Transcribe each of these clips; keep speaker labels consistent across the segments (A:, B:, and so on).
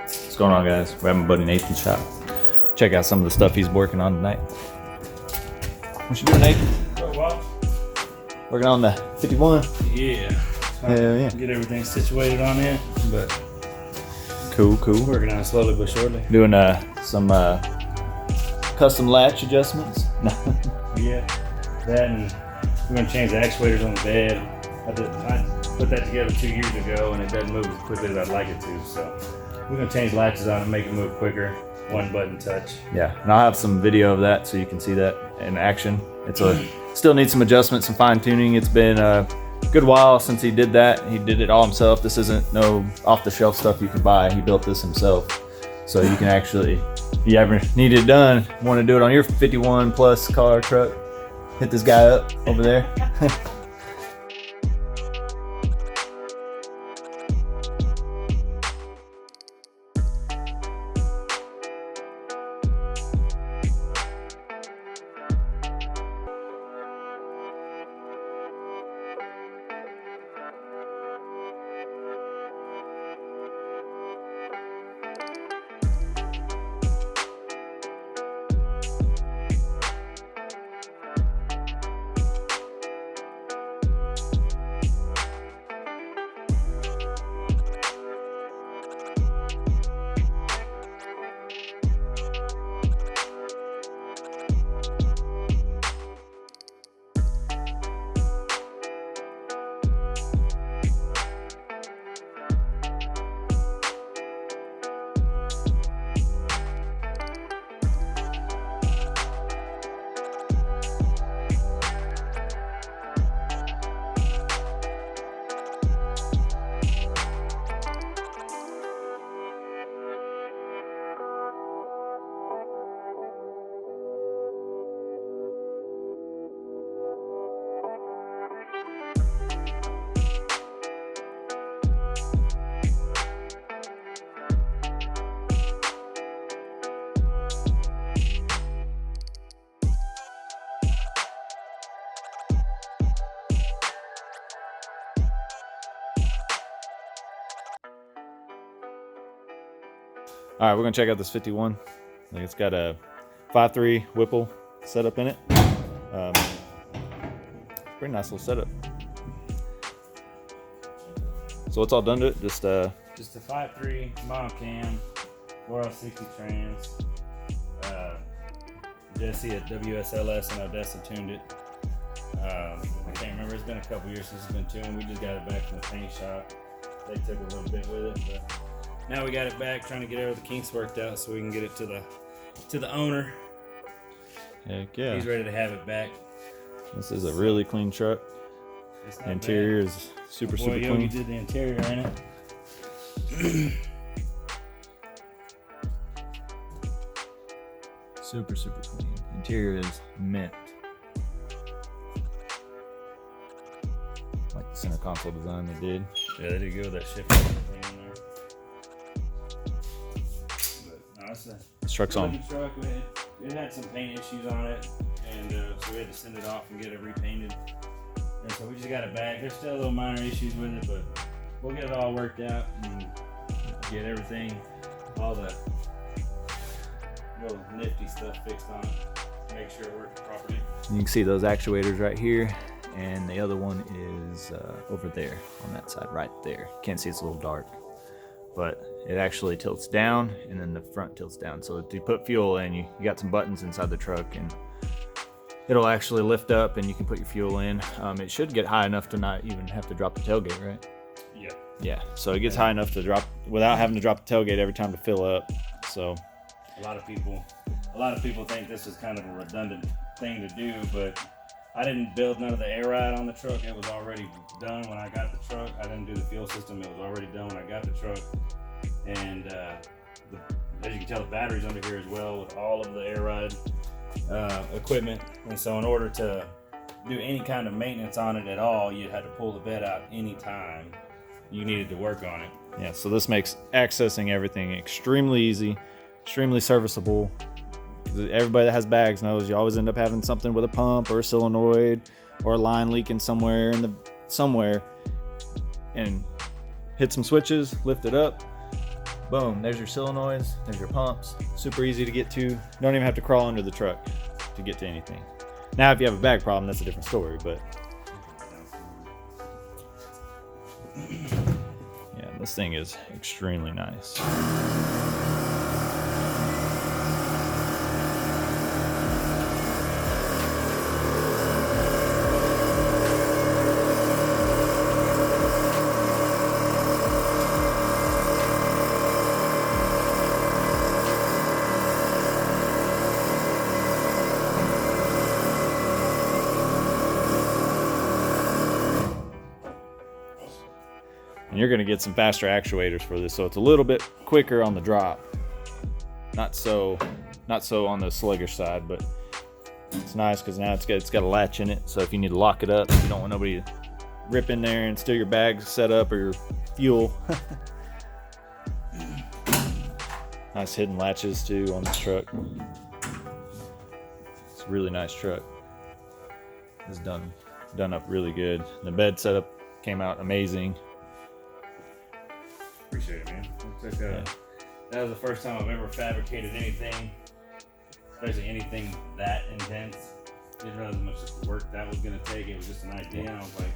A: What's going on, guys? We're having my buddy Nathan's shop. Check out some of the stuff he's working on tonight. What you doing, Nathan?
B: What?
A: Working on the 51.
B: Yeah.
A: Hell yeah.
B: Get everything situated on it, but
A: Cool.
B: working on it slowly but surely.
A: Doing some custom latch adjustments.
B: Yeah. That, and we're gonna change the actuators on the bed. I put that together 2 years ago, and it doesn't move as quickly as I'd like it to. So we're gonna change latches on it, make it move quicker. One button touch.
A: Yeah, and I'll have some video of that so you can see that in action. Still needs some adjustments, some fine tuning. It's been a good while since he did that. He did it all himself. This isn't no off the shelf stuff you can buy. He built this himself. So you can actually, if you ever need it done, want to do it on your 51 plus car truck, hit this guy up over there. All right, we're gonna check out this 51. Like, it's got a 5.3 Whipple setup in it. Pretty nice little setup. So what's all done to it? Just
B: a 5.3 mom cam, 4L60 trans. Jesse at WSLS and Odessa tuned it. I can't remember. It's been a couple years since it's been tuned. We just got it back from the paint shop. They took a little bit with it, but now we got it back, trying to get all the kinks worked out so we can get it to the owner.
A: Heck yeah.
B: He's ready to have it back.
A: This is a really clean truck. The interior is super
B: Yogi
A: clean.
B: did the interior in it.
A: Super clean. Interior is mint. Like the center console design they did.
B: Yeah, they did go with that shifter thing in there. But no, it's a
A: This truck's on.
B: truck. It had some paint issues on it, and so we had to send it off and get it repainted. And so we just got it back. There's still little minor issues with it, but we'll get it all worked out and get everything, all the little nifty stuff fixed on it to make sure it works properly.
A: You can see those actuators right here, and the other one is over there on that side, right there. Can't see, it's a little dark, but it actually tilts down, and then the front tilts down. So to put fuel in, you got some buttons inside the truck, and it'll actually lift up, and you can put your fuel in. It should get high enough to not even have to drop the tailgate, right?
B: Yeah.
A: Yeah, so it gets high enough to drop without having to drop the tailgate every time to fill up. So
B: A lot of people think this is kind of a redundant thing to do, but I didn't build none of the air ride on the truck. It was already done when I got the truck. I didn't do the fuel system. It was already done when I got the truck. And as you can tell, the battery's under here as well with all of the air ride equipment. And so in order to do any kind of maintenance on it at all, you had to pull the bed out anytime you needed to work on it.
A: yeah, so this makes accessing everything extremely easy, extremely serviceable. Everybody that has bags knows you always end up having something with a pump or a solenoid or a line leaking somewhere and hit some switches, lift it up, Boom, there's your solenoids, there's your pumps. Super easy to get to. You don't even have to crawl under the truck to get to anything. Now, if you have a bag problem, that's a different story, but yeah, this thing is extremely nice. And you're going to get some faster actuators for this, so it's a little bit quicker on the drop. Not so on the sluggish side, but it's nice because now it's got a latch in it. So if you need to lock it up, you don't want nobody to rip in there and steal your bags set up or your fuel. Nice hidden latches too on this truck. It's a really nice truck. It's done up really good. The bed setup came out amazing.
B: Appreciate it, man. That was the first time I've ever fabricated anything, especially anything that intense. Didn't realize how much work that was going to take. It was just an idea, and I was like,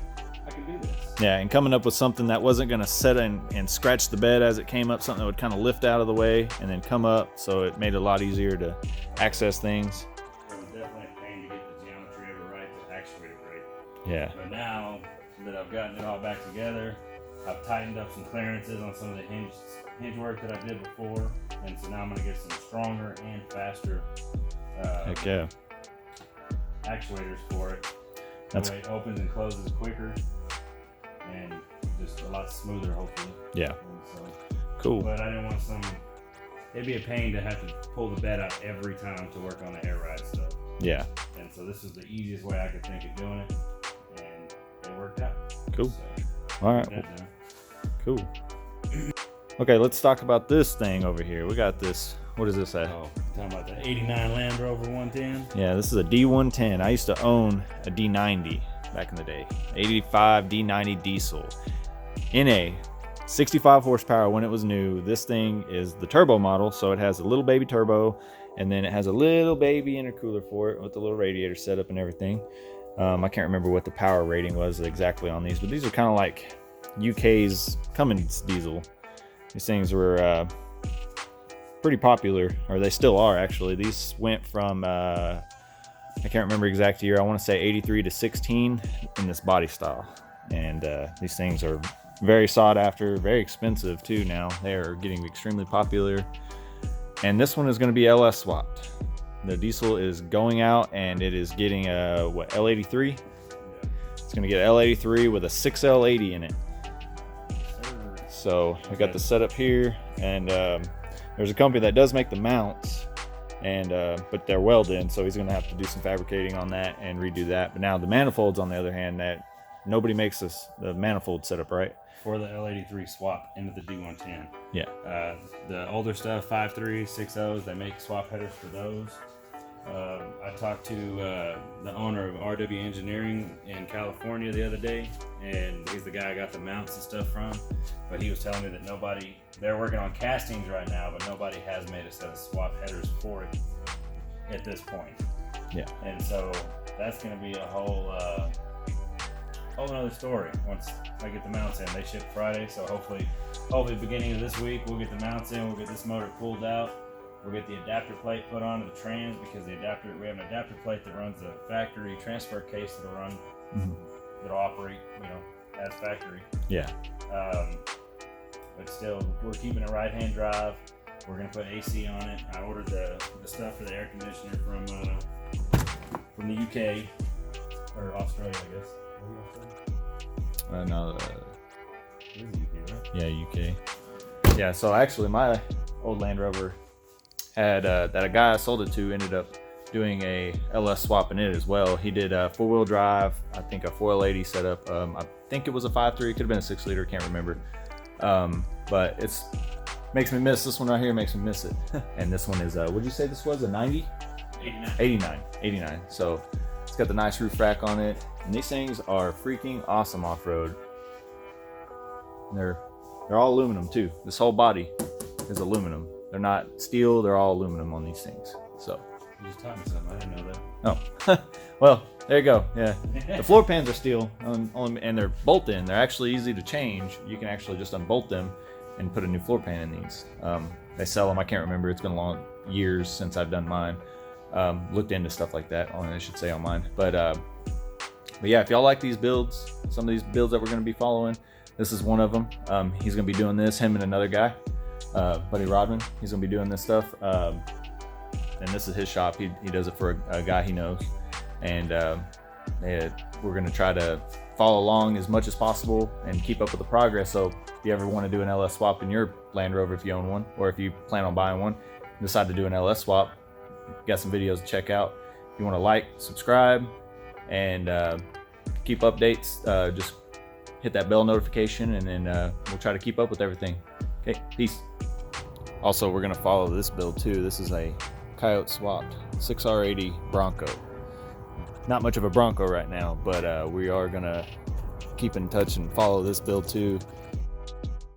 B: I can do this.
A: Yeah, and coming up with something that wasn't going to set and scratch the bed as it came up, something that would kind of lift out of the way and then come up, so it made it a lot easier to access things.
B: It was definitely a pain to get the geometry of it right, to actuate it right.
A: Yeah.
B: But now that I've gotten it all back together, I've tightened up some clearances on some of the hinge work that I did before, and so now I'm going to get some stronger and faster
A: Heck yeah.
B: actuators for it. That way it opens and closes quicker and just a lot smoother, hopefully.
A: Yeah.
B: So,
A: Cool.
B: but I didn't want it'd be a pain to have to pull the bed out every time to work on the air ride stuff.
A: Yeah.
B: And so this was the easiest way I could think of doing it, and it worked out.
A: Cool.
B: So,
A: All right. Cool. Okay, let's talk about this thing over here. We got this. What is this at?
B: Oh, talking about the 89 LandRover 110?
A: Yeah, this is a D110. I used to own a D90 back in the day. 85 D90 diesel. NA. 65 horsepower when it was new. This thing is the turbo model, so it has a little baby turbo, and then it has a little baby intercooler for it with the little radiator setup and everything. I can't remember what the power rating was exactly on these, but these are kind of like UK's Cummins diesel. These things were pretty popular, or they still are actually. These went from I can't remember exact year. I want to say 83 to 16 in this body style, and these things are very sought after, very expensive too. Now they are getting extremely popular, and this one is going to be LS swapped. The diesel is going out, and it is getting a L83. It's going to get an L83 with a 6L80 in it. So we got the setup here, and there's a company that does make the mounts, and but they're welded, so he's going to have to do some fabricating on that and redo that. But now the manifolds, on the other hand, that nobody makes the manifold setup, right?
B: For the L83 swap into the D110.
A: Yeah.
B: The older stuff, 5.3, 6.0s, they make swap headers for those. I talked to the owner of RW Engineering in California the other day, and he's the guy I got the mounts and stuff from. But he was telling me that they're working on castings right now, but nobody has made a set of swap headers for it at this point.
A: Yeah.
B: And so that's going to be a whole another story once I get the mounts in. They ship Friday, so hopefully beginning of this week we'll get the mounts in, we'll get this motor pulled out. We'll get the adapter plate put onto the trans, because we have an adapter plate that runs a factory transfer case that'll run, that'll operate, as factory.
A: Yeah.
B: But still, we're keeping a right-hand drive. We're gonna put AC on it. I ordered the stuff for the air conditioner from the UK or Australia, I guess.
A: No.
B: It is UK, right?
A: Yeah, UK. Yeah. So actually, my old Land Rover had that a guy I sold it to ended up doing a LS swap in it as well. He did a 4-wheel drive, I think a 4L80 setup. I think it was a 5.3, could have been a 6 liter, can't remember. But it's makes me miss this one right here, makes me miss it. And this one is what'd you say this was, a 90? 89. So it's got the nice roof rack on it, and these things are freaking awesome off-road. They're all aluminum too. This whole body is aluminum. They're not steel, they're all aluminum on these things. So
B: You just taught me something. I didn't know that.
A: oh, well, there you go. Yeah, the floor pans are steel, and they're bolt-in. They're actually easy to change. You can actually just unbolt them and put a new floor pan in these. They sell them. I can't remember. It's been long years since I've done mine. Looked into stuff like that. I should say on mine. But yeah, if y'all like these builds, some of these builds that we're going to be following, this is one of them. He's going to be doing this. Him and another guy, Buddy Rodman. He's going to be doing this stuff. And this is his shop. He does it for a guy he knows, and we're gonna try to follow along as much as possible and keep up with the progress. So if you ever want to do an LS swap in your Land Rover, if you own one, or if you plan on buying one, decide to do an LS swap, got some videos to check out. If you want to like, subscribe, and keep updates, just hit that bell notification, and then we'll try to keep up with everything. Okay, peace. Also, we're gonna follow this build too. This is a Coyote swapped 6R80 Bronco. Not much of a Bronco right now, but we are gonna keep in touch and follow this build too.